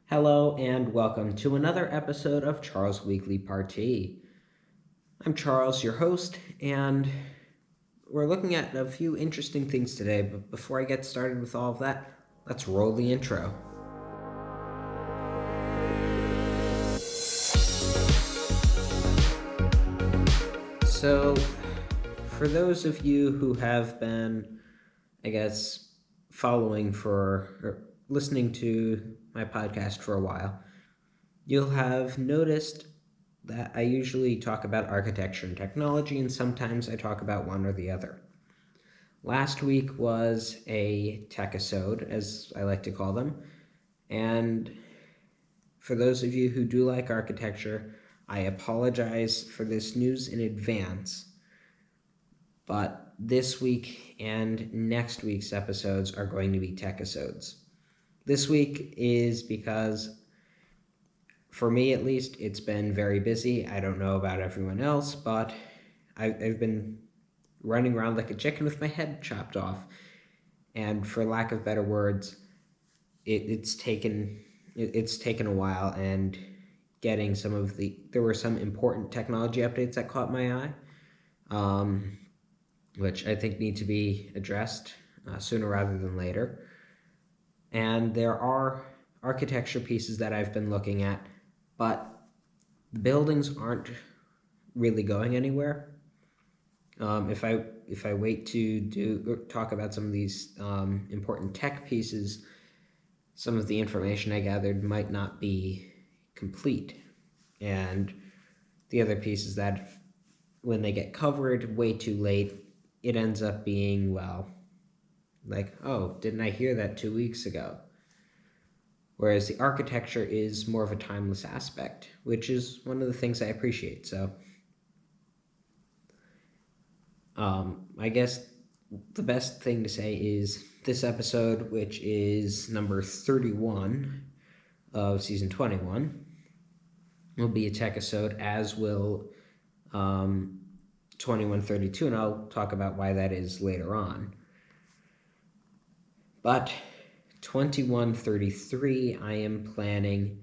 Hello and welcome to another episode of Charles Weekly Party. I'm Charles, your host, and we're looking at a few interesting things today, but before I get started with all of that, let's roll the intro. So, for those of you who have been, following or listening to my podcast for a while, you'll have noticed that I usually talk about architecture and technology, and sometimes I talk about one or the other. Last week was a tech-isode, as I like to call them, and for those of you who do like architecture, I apologize for this news in advance, but this week and next week's episodes are going to be tech-isodes. This week is because, for me at least, it's been very busy. I don't know about everyone else, but I've been running around like a chicken with my head chopped off. And for lack of better words, it's taken a while, and getting there were some important technology updates that caught my eye, which I think need to be addressed sooner rather than later. And there are architecture pieces that I've been looking at, but the buildings aren't really going anywhere. If I wait to talk about some of these important tech pieces, some of the information I gathered might not be complete, and the other pieces that, when they get covered way too late, it ends up being, well, like, oh, didn't I hear that 2 weeks ago? Whereas the architecture is more of a timeless aspect, which is one of the things I appreciate. So I guess the best thing to say is this episode, which is number 31 of season 21, will be a tech-isode, as will 2132, and I'll talk about why that is later on. But 2133, I am planning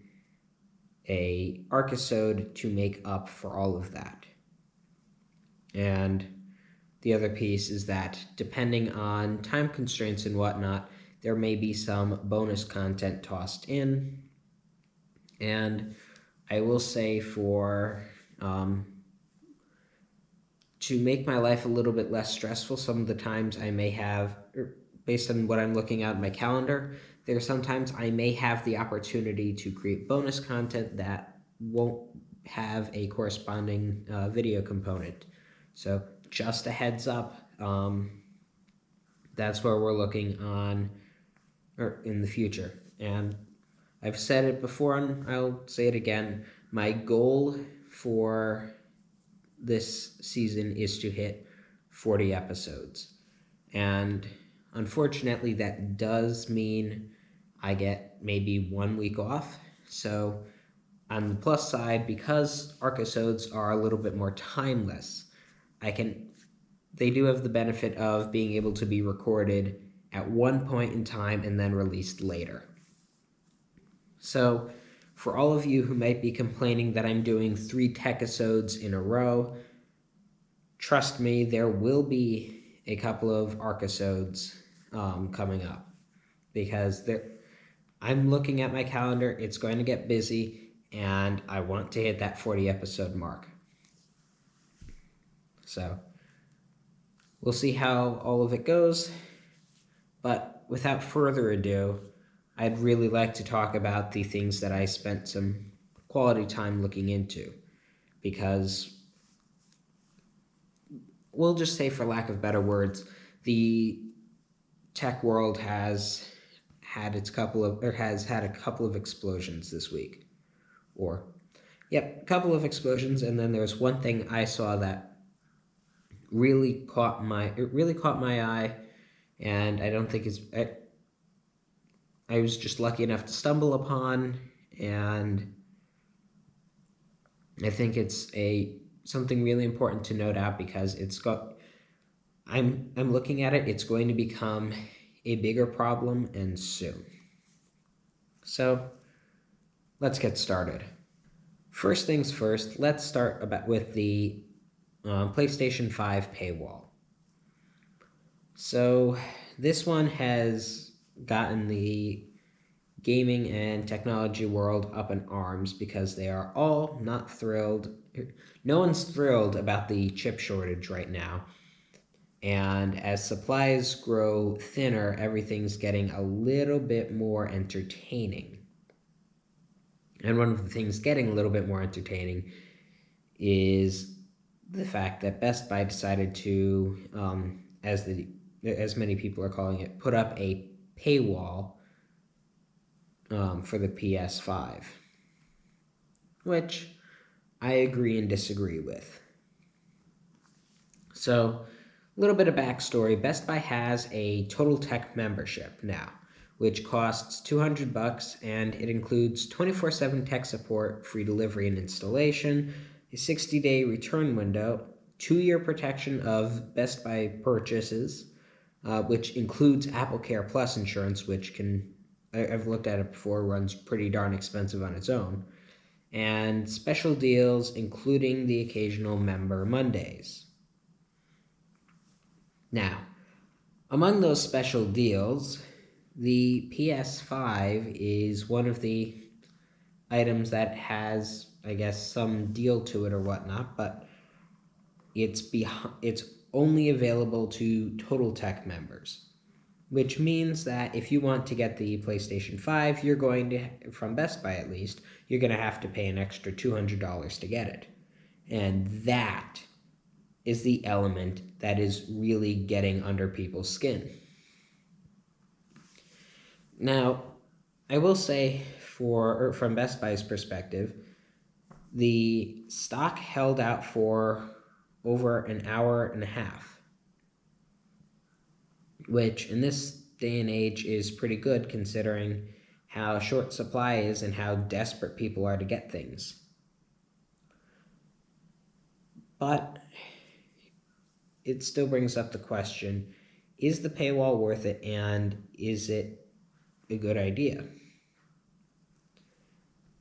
a archisode to make up for all of that. And the other piece is that, depending on time constraints and whatnot, there may be some bonus content tossed in. And I will say, to make my life a little bit less stressful, some of the times I may have, based on what I'm looking at in my calendar, there are sometimes I may have the opportunity to create bonus content that won't have a corresponding video component. So just a heads up, that's where we're looking on, or in the future. And I've said it before, and I'll say it again. My goal for this season is to hit 40 episodes. And unfortunately, that does mean I get maybe 1 week off. So on the plus side, because archisodes are a little bit more timeless, they do have the benefit of being able to be recorded at one point in time and then released later. So for all of you who might be complaining that I'm doing 3 tech-isodes in a row, trust me, there will be a couple of archisodes coming up, because I'm looking at my calendar, it's going to get busy, and I want to hit that 40 episode mark. So we'll see how all of it goes, but without further ado, I'd really like to talk about the things that I spent some quality time looking into, because we'll just say, for lack of better words, the tech world has had a couple of explosions this week. A couple of explosions, and then there's one thing I saw that really caught my eye, and I don't think I was just lucky enough to stumble upon, and I think it's something really important to note out, because I'm looking at it, it's going to become a bigger problem, and soon. So let's get started. First things first, let's start with the PlayStation 5 paywall. So this one has gotten the gaming and technology world up in arms because they are all not thrilled. No one's thrilled about the chip shortage right now. And as supplies grow thinner, everything's getting a little bit more entertaining. And one of the things getting a little bit more entertaining is the fact that Best Buy decided to, as many people are calling it, put up a paywall for the PS5, which I agree and disagree with. So, a little bit of backstory. Best Buy has a Total Tech membership now, which costs $200, and it includes 24/7 tech support, free delivery and installation, a 60-day return window, 2-year protection of Best Buy purchases, which includes Apple Care Plus insurance, which I've looked at it before, runs pretty darn expensive on its own, and special deals, including the occasional Member Mondays. Now, among those special deals, the PS5 is one of the items that has, I guess, some deal to it or whatnot, but it's only available to Total Tech members, which means that if you want to get the PlayStation 5, you're going to, from Best Buy at least, you're going to have to pay an extra $200 to get it. And that is the element that is really getting under people's skin. Now, I will say, from Best Buy's perspective, the stock held out for over an hour and a half, which in this day and age is pretty good considering how short supply is and how desperate people are to get things. But it still brings up the question, is the paywall worth it, and is it a good idea?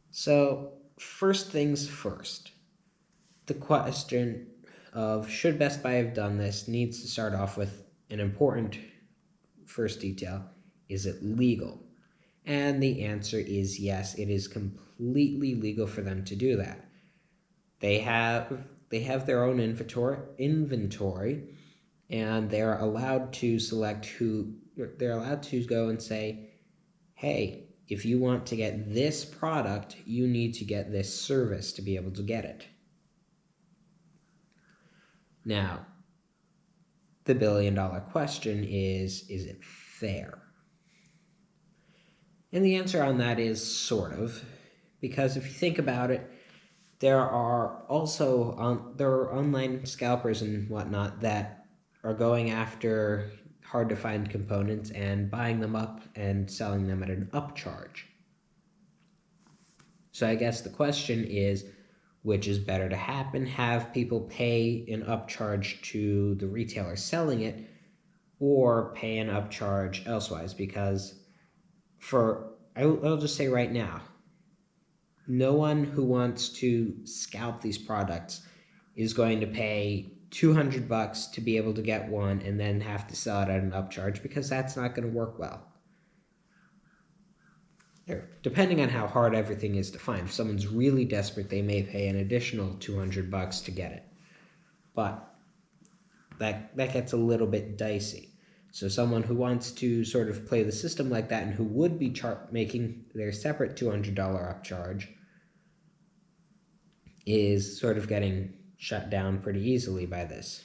So, first things first, the question of should Best Buy have done this needs to start off with an important first detail. Is it legal? And the answer is yes, it is completely legal for them to do that. They have their own inventory, and they're allowed to they're allowed to go and say, hey, if you want to get this product, you need to get this service to be able to get it. Now, the billion-dollar question is it fair? And the answer on that is sort of, because if you think about it, there are online scalpers and whatnot that are going after hard-to-find components and buying them up and selling them at an upcharge. So I guess the question is, which is better to happen? Have people pay an upcharge to the retailer selling it, or pay an upcharge elsewise? Because I'll just say right now, no one who wants to scalp these products is going to pay $200 to be able to get one and then have to sell it at an upcharge, because that's not going to work well. Depending on how hard everything is to find. If someone's really desperate, they may pay an additional $200 to get it. But that gets a little bit dicey. So someone who wants to sort of play the system like that and who would be making their separate $200 upcharge is sort of getting shut down pretty easily by this.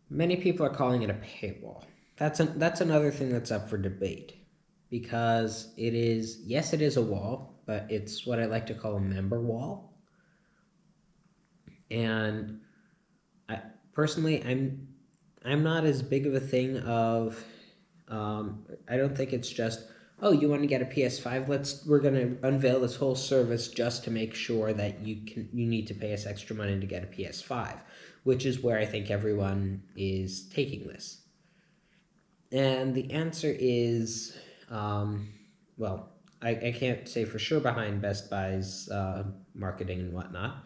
Many people are calling it a paywall. That's another thing that's up for debate, because it is a wall, but it's what I like to call a member wall. And I'm not as big of a thing of, I don't think it's just, oh, you want to get a PS5? We're going to unveil this whole service just to make sure that you need to pay us extra money to get a PS5, which is where I think everyone is taking this. And the answer is, well, I can't say for sure behind Best Buy's marketing and whatnot,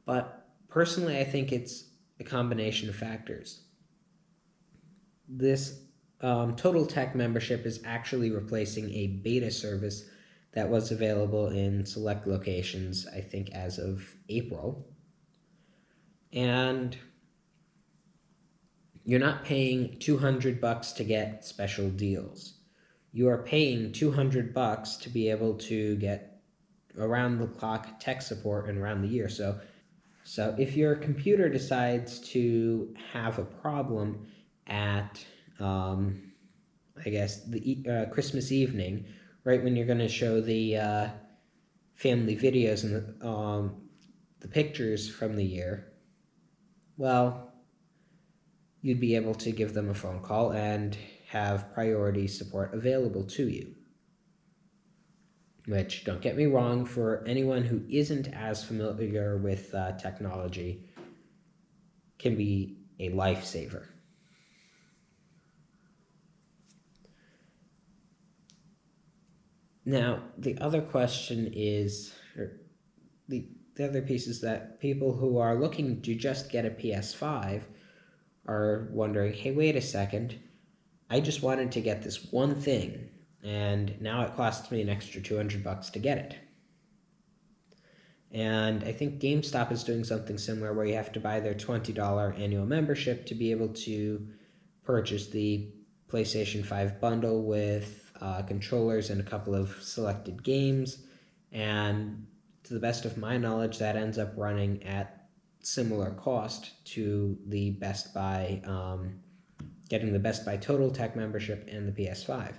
but personally, I think it's a combination of factors. This Total Tech membership is actually replacing a beta service that was available in select locations, I think, as of April. And you're not paying $200 to get special deals. You are paying $200 to be able to get around the clock tech support and around the year. So if your computer decides to have a problem at, I guess, the Christmas evening, right when you're going to show the family videos and the pictures from the year, well, you'd be able to give them a phone call and have priority support available to you. Which, don't get me wrong, for anyone who isn't as familiar with technology, can be a lifesaver. Now, the other question is, or the other piece is that people who are looking to just get a PS5 are wondering, hey, wait a second, I just wanted to get this one thing, and now it costs me an extra $200 to get it. And I think GameStop is doing something similar where you have to buy their $20 annual membership to be able to purchase the PlayStation 5 bundle with controllers and a couple of selected games. And to the best of my knowledge, that ends up running at similar cost to the Best Buy, getting the Best Buy Total Tech membership and the PS5.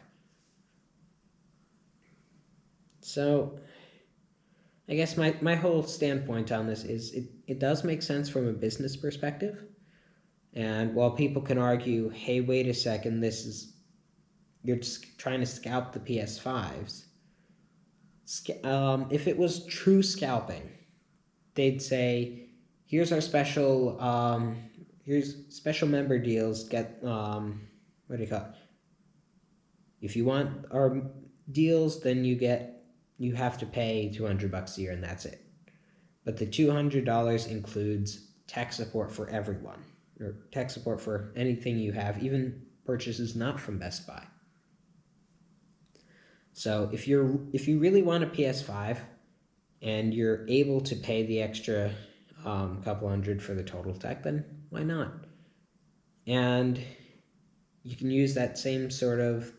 So I guess my whole standpoint on this is it does make sense from a business perspective. And while people can argue, hey, wait a second, you're just trying to scalp the PS5s. If it was true scalping, they'd say, here's our here's special member deals. Get what do you call it? If you want our deals, then you have to pay $200 a year, and that's it. But the $200 includes tech support for everyone, or tech support for anything you have, even purchases not from Best Buy. So if you really want a PS5 and you're able to pay the extra couple hundred for the Total Tech, then why not? And you can use that same sort of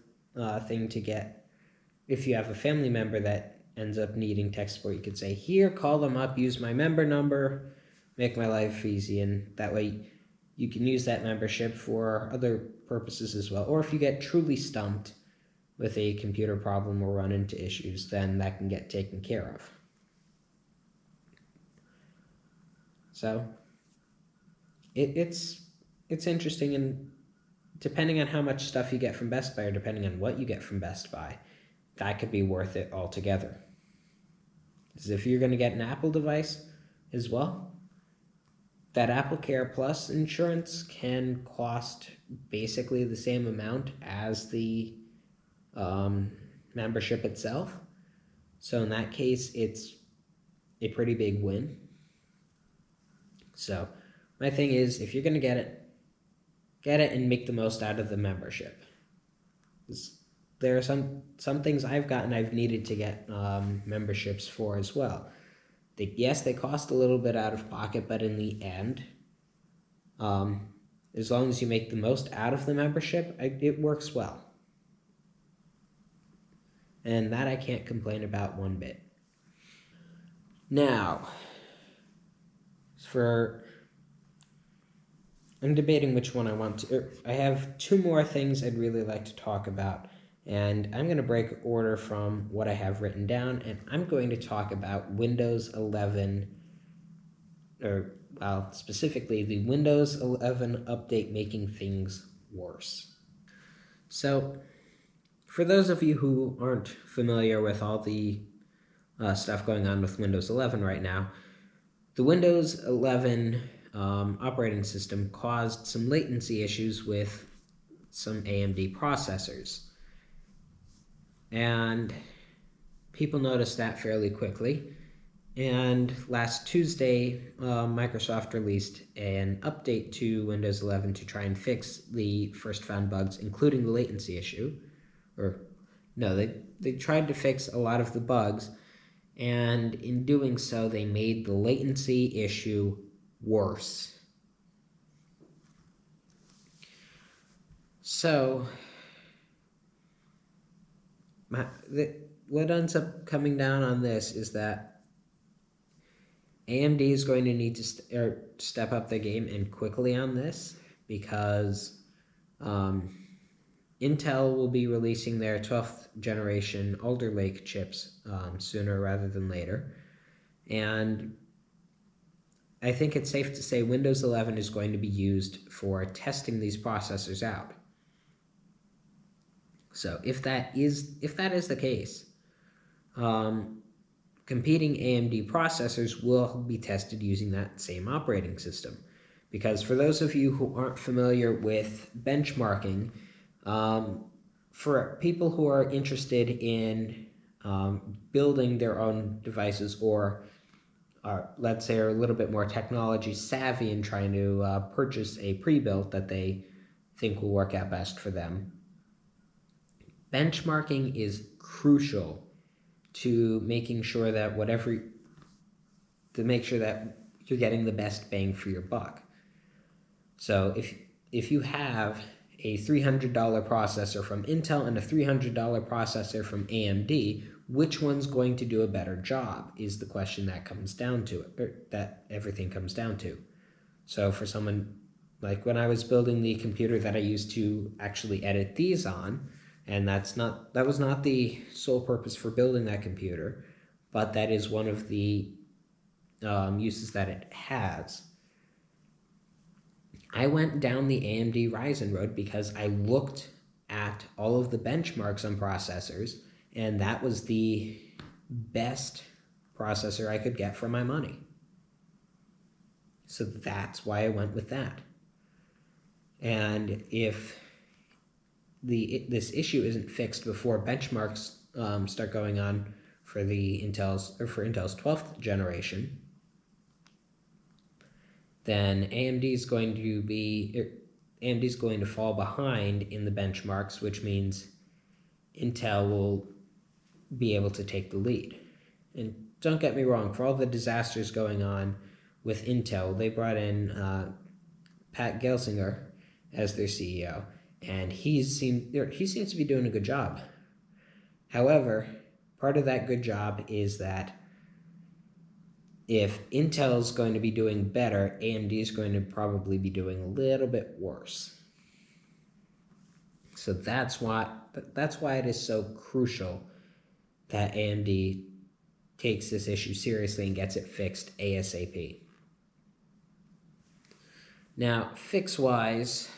thing to get, if you have a family member that ends up needing tech support, you could say, here, call them up, use my member number, make my life easy, and that way you can use that membership for other purposes as well. Or if you get truly stumped with a computer problem or run into issues, then that can get taken care of. So it's interesting, and depending on how much stuff you get from Best Buy or depending on what you get from Best Buy, that could be worth it altogether. Because if you're going to get an Apple device as well, that Apple Care Plus insurance can cost basically the same amount as the membership itself. So in that case, it's a pretty big win. So my thing is, if you're going to get it and make the most out of the membership. There are some things I've gotten I've needed to get memberships for as well. They cost a little bit out of pocket, but in the end, as long as you make the most out of the membership, it works well. And that I can't complain about one bit. Now, I'm debating which one I want to. I have two more things I'd really like to talk about, and I'm going to break order from what I have written down, and I'm going to talk about Windows 11, or specifically the Windows 11 update making things worse. So, for those of you who aren't familiar with all the stuff going on with Windows 11 right now, the Windows 11 operating system caused some latency issues with some AMD processors. And people noticed that fairly quickly. And last Tuesday, Microsoft released an update to Windows 11 to try and fix the first found bugs, including the latency issue. Or, no, they tried to fix a lot of the bugs, and in doing so, they made the latency issue worse. So, what ends up coming down on this is that AMD is going to need to step up their game and quickly on this, because Intel will be releasing their 12th generation Alder Lake chips sooner rather than later. And I think it's safe to say Windows 11 is going to be used for testing these processors out. So if that is the case, competing AMD processors will be tested using that same operating system. Because for those of you who aren't familiar with benchmarking, for people who are interested in building their own devices, or let's say are a little bit more technology savvy and trying to purchase a pre-built that they think will work out best for them, benchmarking is crucial to making sure that make sure that you're getting the best bang for your buck. So if you have a $300 processor from Intel and a $300 processor from AMD, which one's going to do a better job is the question that comes down to it, or that everything comes down to. So for someone, like when I was building the computer that I used to actually edit these on, and that was not the sole purpose for building that computer, but that is one of the uses that it has. I went down the AMD Ryzen road because I looked at all of the benchmarks on processors, and that was the best processor I could get for my money. So that's why I went with that. And if this issue isn't fixed before benchmarks start going on for Intel's 12th generation, then AMD is going to fall behind in the benchmarks, which means Intel will be able to take the lead. And don't get me wrong, for all the disasters going on with Intel, they brought in Pat Gelsinger as their CEO, and he seems to be doing a good job. However, part of that good job is that if Intel's going to be doing better, AMD is going to probably be doing a little bit worse. So that's why it is so crucial that AMD takes this issue seriously and gets it fixed ASAP. Now, fix-wise,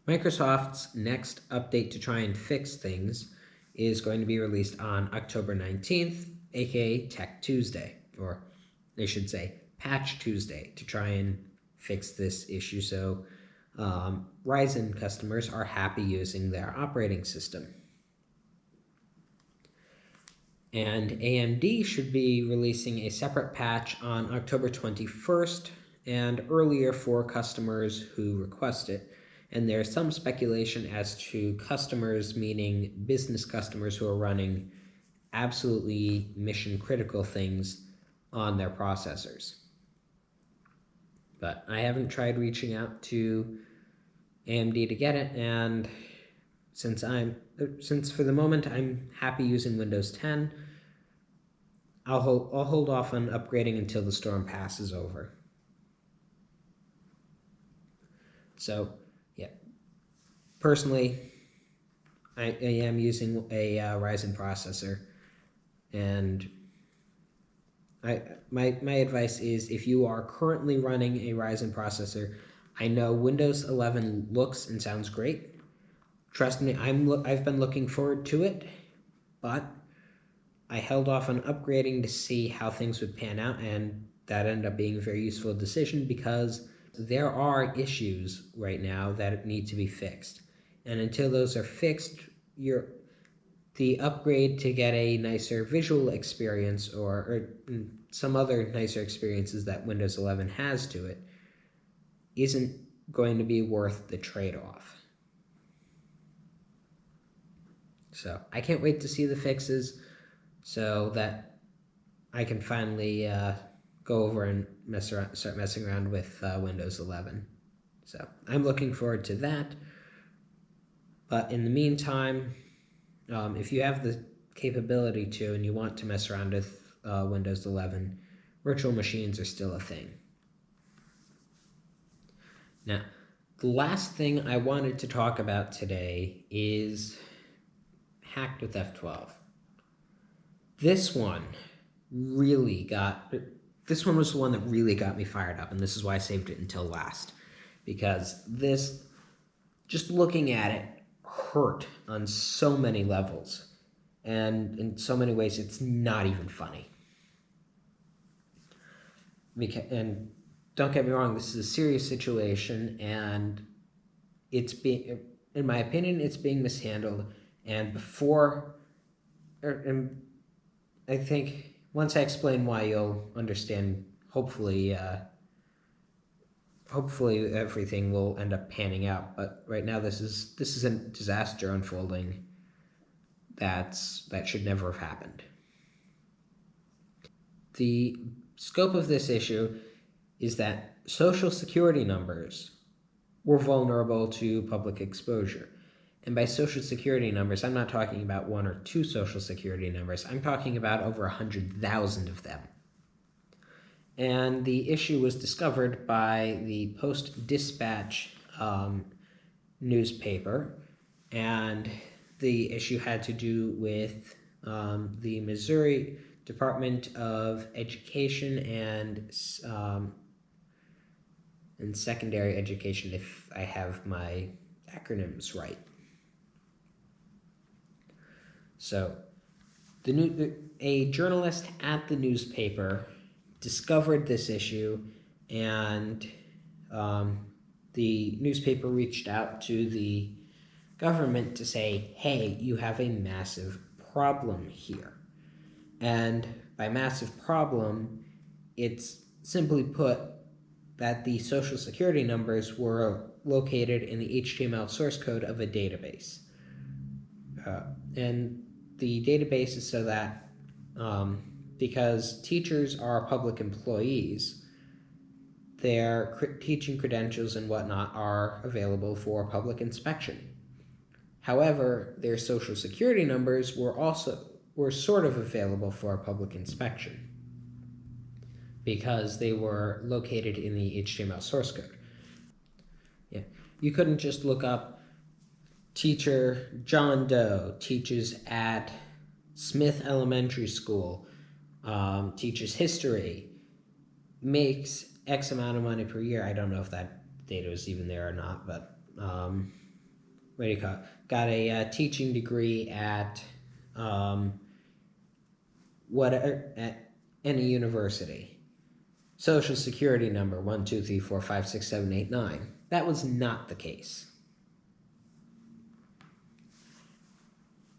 Microsoft's next update to try and fix things is going to be released on October 19th, aka Tech Tuesday, or they should say Patch Tuesday, to try and fix this issue so Ryzen customers are happy using their operating system. And AMD should be releasing a separate patch on October 21st and earlier for customers who request it. And there's some speculation as to customers, meaning business customers who are running absolutely mission-critical things on their processors. But I haven't tried reaching out to AMD to get it, and since for the moment I'm happy using Windows 10, I'll hold off on upgrading until the storm passes over. So, yeah, personally, I am using a Ryzen processor, and my advice is, if you are currently running a Ryzen processor, I know Windows 11 looks and sounds great. Trust me, I've been looking forward to it, but I held off on upgrading to see how things would pan out, and that ended up being a very useful decision because there are issues right now that need to be fixed. And until those are fixed, the upgrade to get a nicer visual experience or some other nicer experiences that Windows 11 has to it isn't going to be worth the trade-off. So I can't wait to see the fixes so that I can finally go over and start messing around with Windows 11. So I'm looking forward to that. But in the meantime, if you have the capability to and you want to mess around with Windows 11, virtual machines are still a thing. Now, the last thing I wanted to talk about today is Hacked with F12. This one was the one that really got me fired up, and this is why I saved it until last. Because this, just looking at it, hurt on so many levels. And in so many ways, it's not even funny. And don't get me wrong, this is a serious situation, and in my opinion, it's being mishandled. And I think once I explain why, you'll understand. Hopefully everything will end up panning out. But right now, this is a disaster unfolding. That should never have happened. The scope of this issue is that social security numbers were vulnerable to public exposure. And by social security numbers, I'm not talking about one or two social security numbers. I'm talking about over 100,000 of them. And the issue was discovered by the Post-Dispatch newspaper, and the issue had to do with the Missouri Department of Education and Secondary Education, if I have my acronyms right. So, a journalist at the newspaper discovered this issue, and the newspaper reached out to the government to say, hey, you have a massive problem here. And by massive problem, it's simply put that the social security numbers were located in the HTML source code of a database. And the database is so that because teachers are public employees, their teaching credentials and whatnot are available for public inspection. However, their social security numbers were sort of available for public inspection because they were located in the HTML source code. Yeah, you couldn't just look up teacher John Doe teaches at Smith Elementary School, teaches history, makes X amount of money per year. I don't know if that data is even there or not, but what do you call it? Got a teaching degree at at any university. Social security number 1, 2, 3, 4, 5, 6, 7, 8, 9. That was not the case.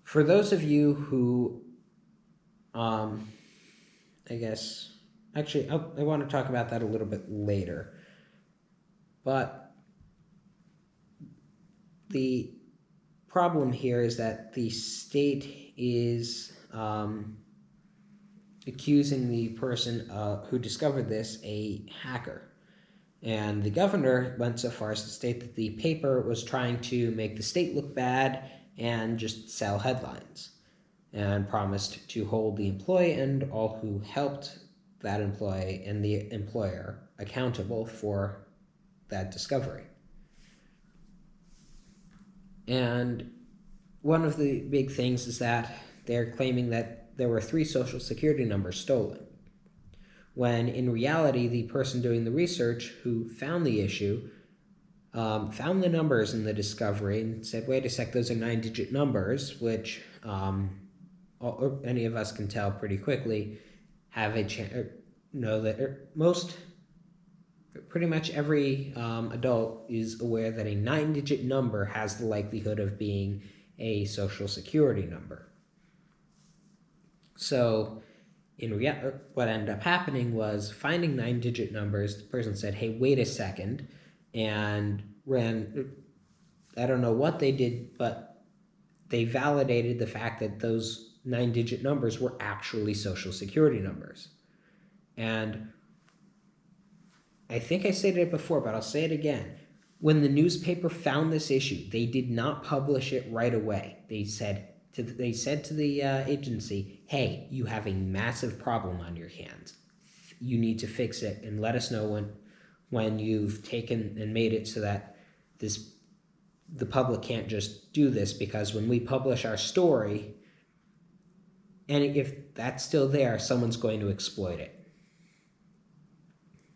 For those of you who, I guess, actually, I want to talk about that a little bit later. But the problem here is that the state is accusing the person who discovered this a hacker. And the governor went so far as to state that the paper was trying to make the state look bad and just sell headlines, and promised to hold the employee and all who helped that employee and the employer accountable for that discovery. And one of the big things is that they're claiming that there were 3 social security numbers stolen, when in reality the person doing the research who found the issue found the numbers in the discovery and said, wait a sec, those are 9-digit numbers, which any of us can tell pretty quickly, have a chance, know that pretty much every adult is aware that a 9-digit number has the likelihood of being a social security number. So in reality, what ended up happening was finding 9-digit numbers. The person said, "Hey, wait a second," and ran. I don't know what they did, but they validated the fact that those 9-digit numbers were actually social security numbers. And I think I said it before, but I'll say it again. When the newspaper found this issue, they did not publish it right away. They said to the agency, "Hey, you have a massive problem on your hands. You need to fix it, and let us know when you've taken and made it so that the public can't just do this, because when we publish our story, and if that's still there, someone's going to exploit it."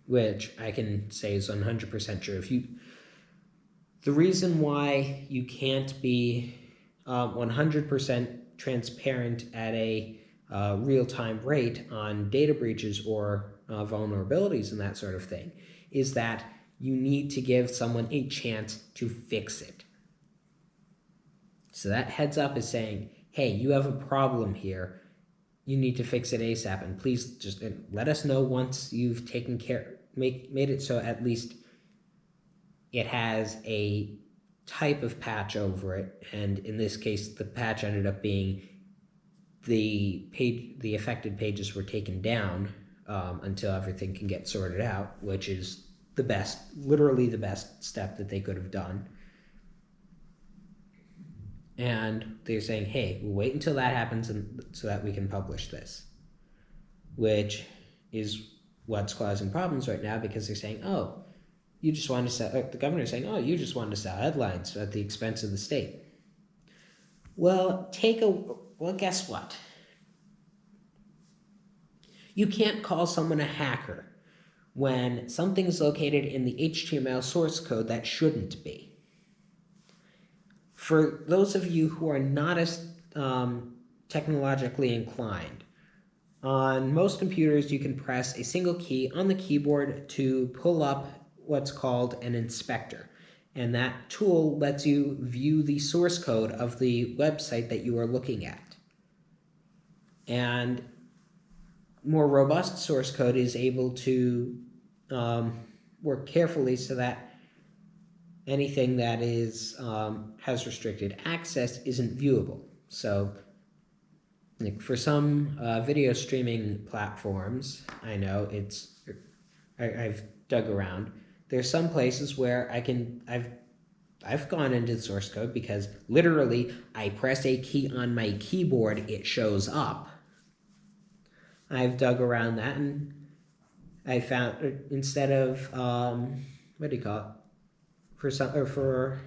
Which I can say is 100% true. The reason why you can't be 100% transparent at a real-time rate on data breaches or vulnerabilities and that sort of thing is that you need to give someone a chance to fix it. So that heads up is saying, "Hey, you have a problem here. You need to fix it ASAP, and please just let us know once you've taken care, made it so at least it has a type of patch over it." And in this case, the patch ended up being the affected pages were taken down until everything can get sorted out, which is literally the best step that they could have done. And they're saying, "Hey, we'll wait until that happens so that we can publish this," which is what's causing problems right now, because they're saying, "Oh, you just wanted to sell," the governor's saying, "Oh, you just wanted to sell headlines at the expense of the state." Well, guess what? You can't call someone a hacker when something's located in the HTML source code that shouldn't be. For those of you who are not as technologically inclined, on most computers you can press a single key on the keyboard to pull up what's called an inspector. And that tool lets you view the source code of the website that you are looking at. And more robust source code is able to work carefully so that anything that has restricted access isn't viewable. So for some video streaming platforms, I know I've dug around. There's some places where I've gone into the source code because literally I press a key on my keyboard, it shows up. I've dug around that, and I found, instead of what do you call it? For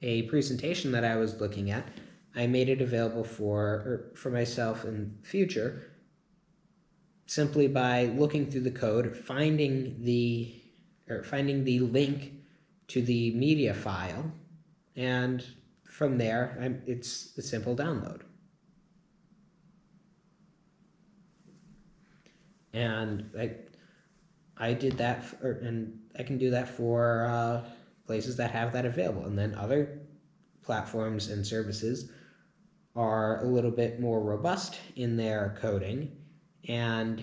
a presentation that I was looking at, I made it available for myself in the future simply by looking through the code, finding the link to the media file, and from there it's a simple download. And I did that, and I can do that for places that have that available. And then other platforms and services are a little bit more robust in their coding and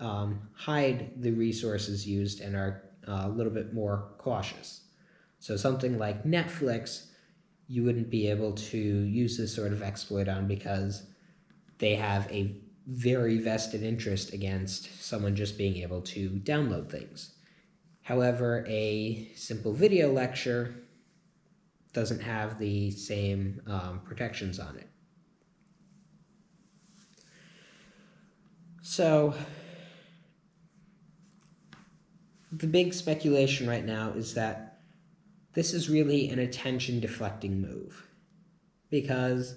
hide the resources used and are a little bit more cautious. So something like Netflix, you wouldn't be able to use this sort of exploit on because they have a very vested interest against someone just being able to download things. However, a simple video lecture doesn't have the same protections on it. So the big speculation right now is that this is really an attention deflecting move, because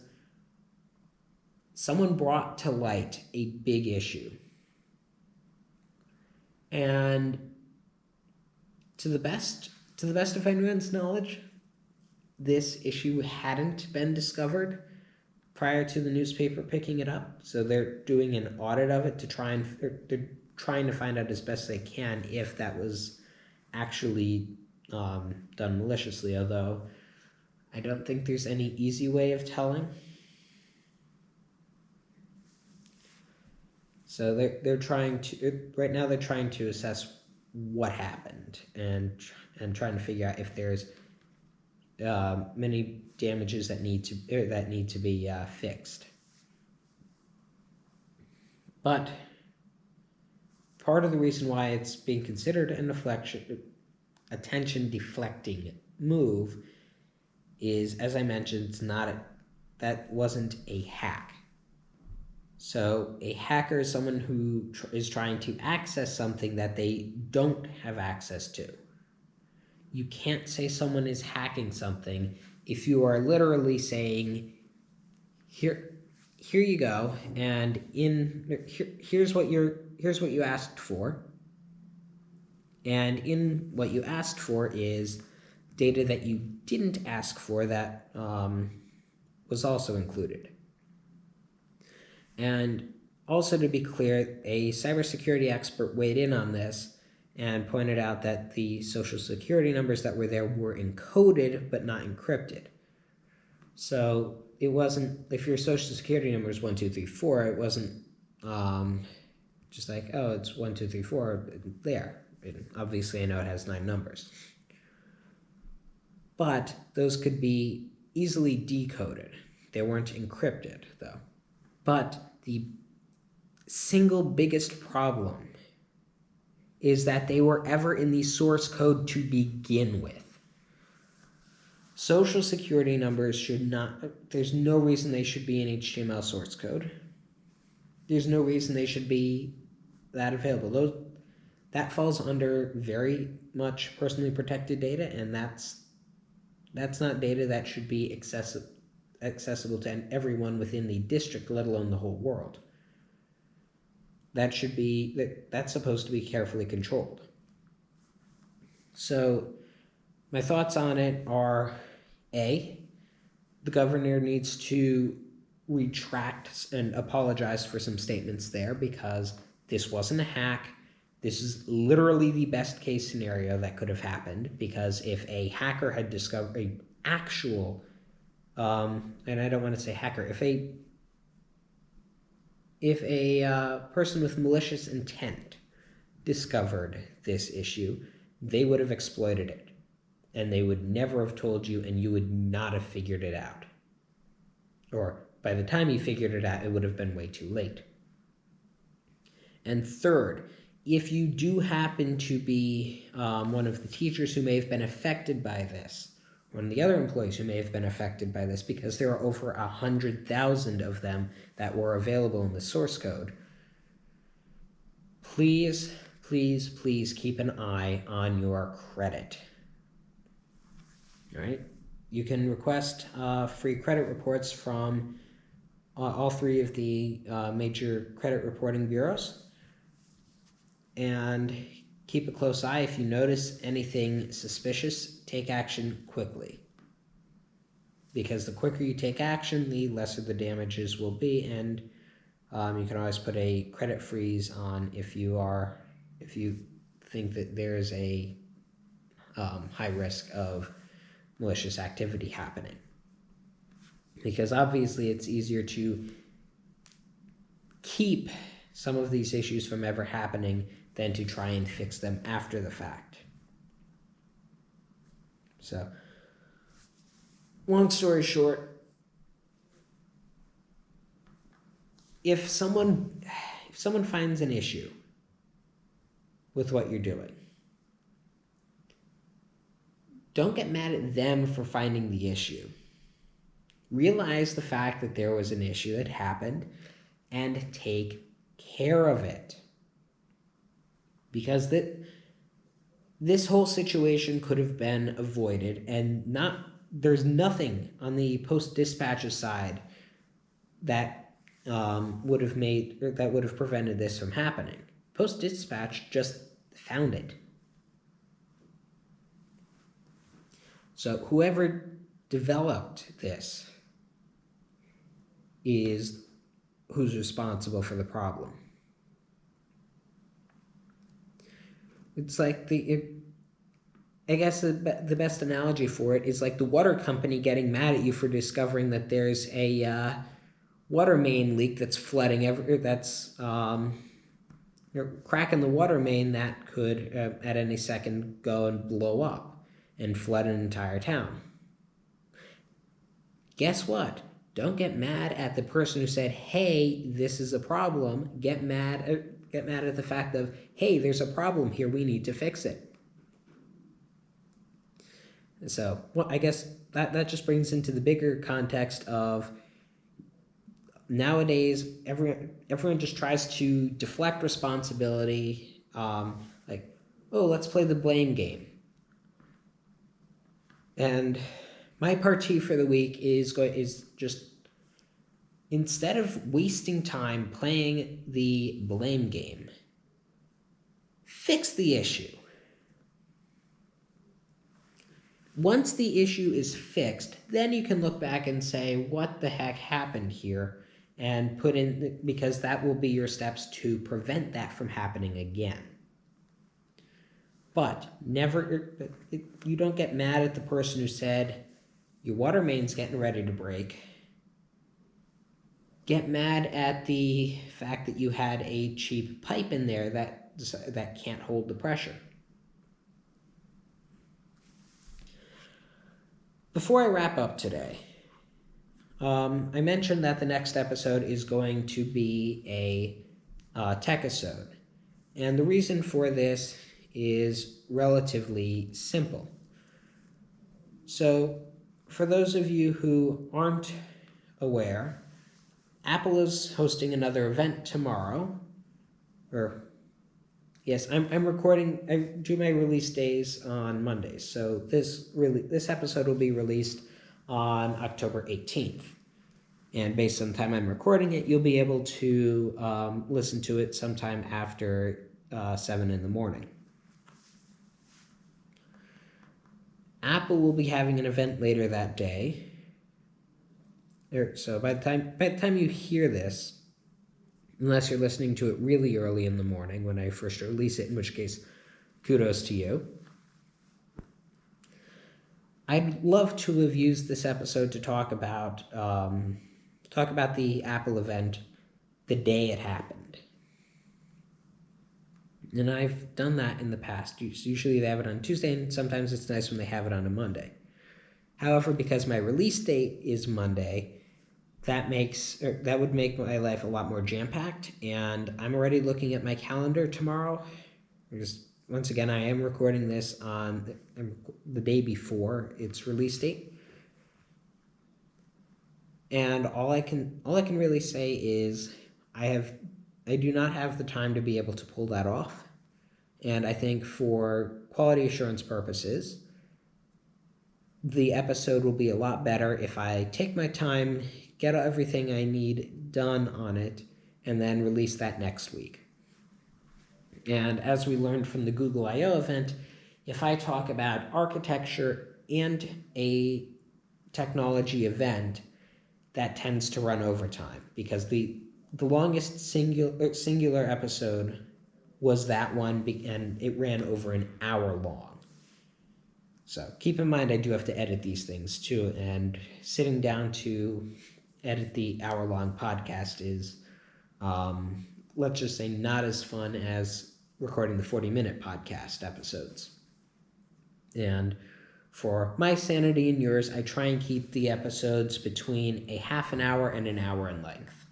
someone brought to light a big issue. And to the best of anyone's knowledge, this issue hadn't been discovered prior to the newspaper picking it up. So they're doing an audit of it they're trying to find out as best they can if that was actually done maliciously, although I don't think there's any easy way of telling. So they're trying to right now they're trying to assess what happened and trying to figure out if there's many damages that need to be fixed. But part of the reason why it's being considered an attention deflecting move is, as I mentioned, that wasn't a hack. So a hacker is someone who is trying to access something that they don't have access to. You can't say someone is hacking something if you are literally saying, here you go, and here's what you asked for, and in what you asked for is data that you didn't ask for that was also included. And also, to be clear, a cybersecurity expert weighed in on this and pointed out that the social security numbers that were there were encoded but not encrypted. So it wasn't, if your social security number is 1234, it wasn't just like, oh, it's 1234 there. And obviously, I know it has 9 numbers. But those could be easily decoded. They weren't encrypted, though. But the single biggest problem is that they were ever in the source code to begin with. Social security numbers should not, there's no reason they should be in HTML source code. There's no reason they should be that available. That falls under very much personally protected data, and that's not data that should be accessible to everyone within the district, let alone the whole world. That's supposed to be carefully controlled. So my thoughts on it are, A, the governor needs to retract and apologize for some statements there, because this wasn't a hack. This is literally the best case scenario that could have happened, because if a hacker had discovered an actual, and I don't want to say hacker, if a person with malicious intent discovered this issue, they would have exploited it, and they would never have told you, and you would not have figured it out. Or by the time you figured it out, it would have been way too late. And third, if you do happen to be one of the teachers who may have been affected by this, one of the other employees who may have been affected by this, because there are over 100,000 of them that were available in the source code, please, please, please keep an eye on your credit. All right? You can request free credit reports from all 3 of the major credit reporting bureaus. And keep a close eye. If you notice anything suspicious, take action quickly. Because the quicker you take action, the lesser the damages will be, and you can always put a credit freeze on if you think that there is a high risk of malicious activity happening. Because obviously it's easier to keep some of these issues from ever happening than to try and fix them after the fact. So, long story short, if someone finds an issue with what you're doing, don't get mad at them for finding the issue. Realize the fact that there was an issue that happened and take care of it. Because this whole situation could have been avoided, and there's nothing on the post-dispatches side that would have prevented this from happening. Post-dispatch just found it. So whoever developed this is who's responsible for the problem. It's like I guess the best analogy for it is like the water company getting mad at you for discovering that there's a water main leak that's flooding crack in the water main that could at any second go and blow up and flood an entire town. Guess what? Don't get mad at the person who said, "Hey, this is a problem." Get mad at the fact of, "Hey, there's a problem here. We need to fix it." So, well, I guess that just brings into the bigger context of nowadays everyone just tries to deflect responsibility, like, oh, let's play the blame game. And my party for the week is just, instead of wasting time playing the blame game, fix the issue. Once the issue is fixed, then you can look back and say, what the heck happened here? And put in, because that will be your steps to prevent that from happening again. But you don't get mad at the person who said, your water main's getting ready to break. Get mad at the fact that you had a cheap pipe in there that can't hold the pressure. Before I wrap up today, I mentioned that the next episode is going to be a tech-isode. And the reason for this is relatively simple. So, for those of you who aren't aware, Apple is hosting another event tomorrow. I'm recording. I do my release days on Mondays, so this episode will be released on October 18th. And based on the time I'm recording it, you'll be able to listen to it sometime after 7 in the morning. Apple will be having an event later that day. So by the time you hear this, unless you're listening to it really early in the morning when I first release it, in which case, kudos to you. I'd love to have used this episode to talk about the Apple event the day it happened. And I've done that in the past. Usually they have it on Tuesday, and sometimes it's nice when they have it on a Monday. However, because my release date is Monday, that would make my life a lot more jam-packed, and I'm already looking at my calendar tomorrow. Because once again, I am recording this on the day before its release date. And all I can really say is I do not have the time to be able to pull that off. And I think for quality assurance purposes, the episode will be a lot better if I take my time, get everything I need done on it, and then release that next week. And as we learned from the Google I/O event, if I talk about architecture and a technology event, that tends to run over time, because the longest singular episode was that one, and it ran over an hour long. So keep in mind, I do have to edit these things too, and sitting down to edit the hour-long podcast is, let's just say, not as fun as recording the 40-minute podcast episodes. And for my sanity and yours, I try and keep the episodes between a half an hour and an hour in length.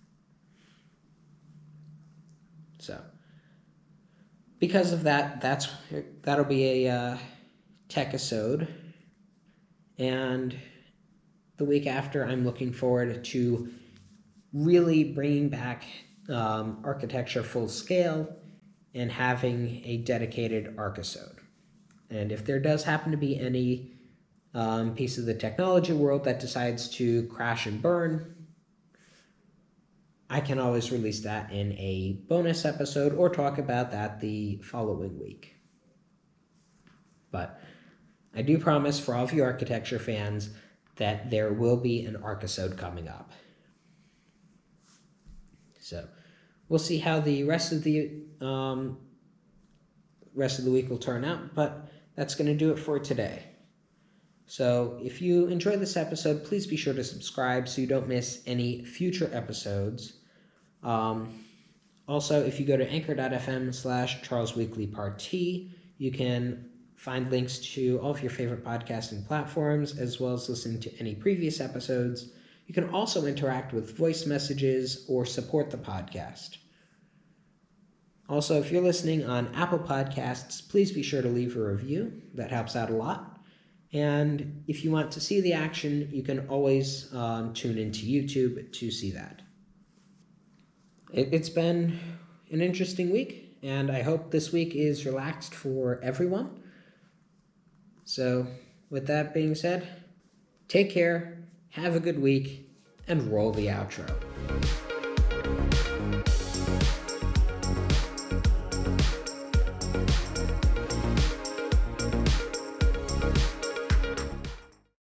So, because of that, that'll be a tech-isode. And the week after, I'm looking forward to really bringing back architecture full scale and having a dedicated archisode. And if there does happen to be any piece of the technology world that decides to crash and burn, I can always release that in a bonus episode or talk about that the following week. But I do promise for all of you architecture fans that there will be an archisode coming up. So we'll see how the rest of the week will turn out, but that's going to do it for today. So if you enjoyed this episode, please be sure to subscribe so you don't miss any future episodes. Also, if you go to anchor.fm/CharlesWeeklyPartT, you can find links to all of your favorite podcasting platforms, as well as listening to any previous episodes. You can also interact with voice messages or support the podcast. Also, if you're listening on Apple Podcasts, please be sure to leave a review. That helps out a lot. And if you want to see the action, you can always tune into YouTube to see that. It's been an interesting week, and I hope this week is relaxed for everyone. So, with that being said, take care, have a good week, and roll the outro.